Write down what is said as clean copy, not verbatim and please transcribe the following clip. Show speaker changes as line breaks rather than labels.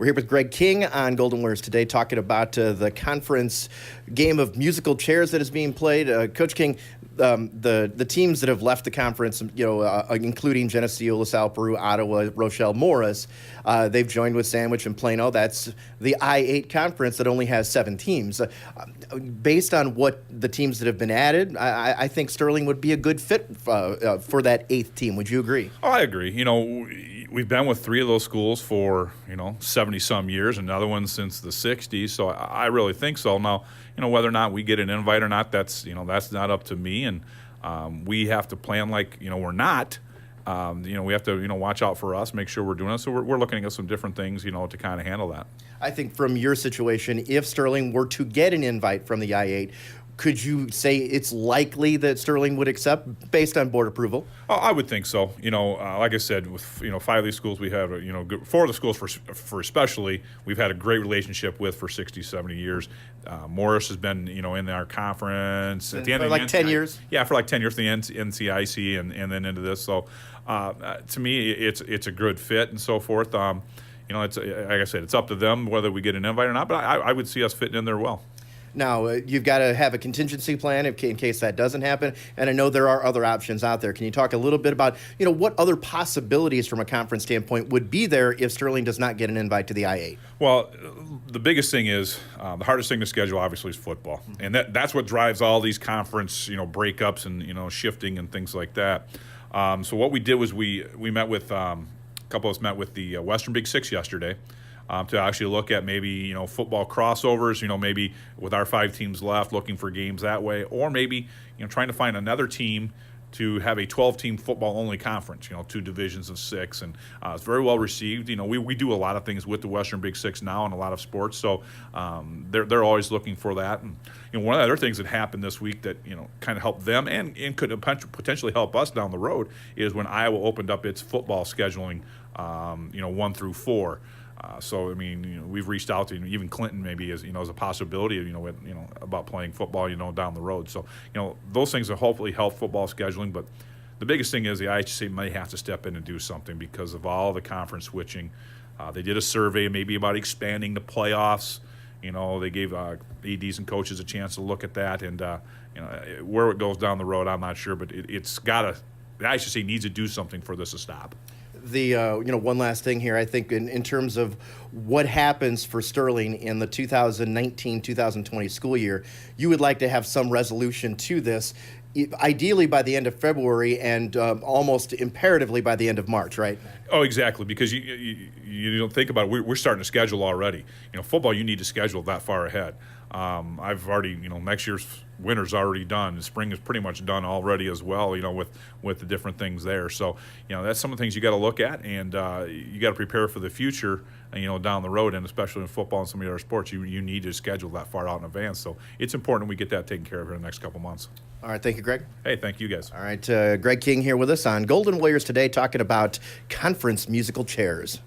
We're here with Greg King on Golden Warriors today, talking about the conference game of musical chairs that is being played. Coach King, the teams that have left the conference, including Geneseo, LaSalle, Peru, Ottawa, Rochelle, Morris, they've joined with Sandwich and Plano. That's the I-8 conference that only has 7 teams. Based on what the teams that have been added, I think Sterling would be a good fit for that 8th team. Would you agree?
Oh, I agree. We've been with 3 of those schools for 70-some years, another one since the 60s. So I really think so. Now, whether or not we get an invite or not, that's not up to me, and we have to plan like we're not. We have to watch out for us, make sure we're doing it. So we're looking at some different things to kind of handle that.
I think from your situation, if Sterling were to get an invite from the I-8, could you say it's likely that Sterling would accept based on board approval?
Oh, I would think so. Like I said, with 5 of these schools we have, 4 of the schools for especially we've had a great relationship with for 60, 70 years. Morris has been in our conference at the end
for
of
like 10 years.
Yeah, for like 10 years, the NCIC and then into this. So to me, it's a good fit and so forth. It's like I said, it's up to them whether we get an invite or not. But I would see us fitting in there well.
Now, you've got to have a contingency plan in case that doesn't happen, and I know there are other options out there. Can you talk a little bit about, what other possibilities from a conference standpoint would be there if Sterling does not get an invite to the I-8?
Well, the biggest thing is the hardest thing to schedule, obviously, is football, and that's what drives all these conference, breakups and shifting and things like that. So what we did was we met with a couple of us met with the Western Big Six yesterday. To actually look at maybe football crossovers, maybe with our 5 teams left, looking for games that way, or maybe trying to find another team to have a 12-team football-only conference, 2 divisions of 6, and it's very well received. We do a lot of things with the Western Big Six now in a lot of sports, so they're always looking for that. And one of the other things that happened this week that kind of helped them and could potentially help us down the road is when Iowa opened up its football scheduling, 1 through 4. So we've reached out to even Clinton maybe as a possibility about playing football down the road. So those things will hopefully help football scheduling. But the biggest thing is the IHC may have to step in and do something because of all the conference switching. They did a survey maybe about expanding the playoffs. They gave ADs and coaches a chance to look at that, and where it goes down the road, I'm not sure. But it's got to. The IHC needs to do something for this to stop.
The one last thing here, I think in terms of what happens for Sterling in the 2019-2020 school year, you would like to have some resolution to this, ideally by the end of February and almost imperatively by the end of March, right?
Oh, exactly, because you don't think about it. We're starting to schedule already. Football, you need to schedule that far ahead. I've already, next year's winter's already done. The spring is pretty much done already as well, with the different things there. So, that's some of the things you got to look at, and you got to prepare for the future, down the road, and especially in football and some of the other sports, you need to schedule that far out in advance. So it's important we get that taken care of in the next couple months.
All right, thank you, Greg.
Hey, thank you guys.
All right, Greg King here with us on Golden Warriors today, talking about conference musical chairs.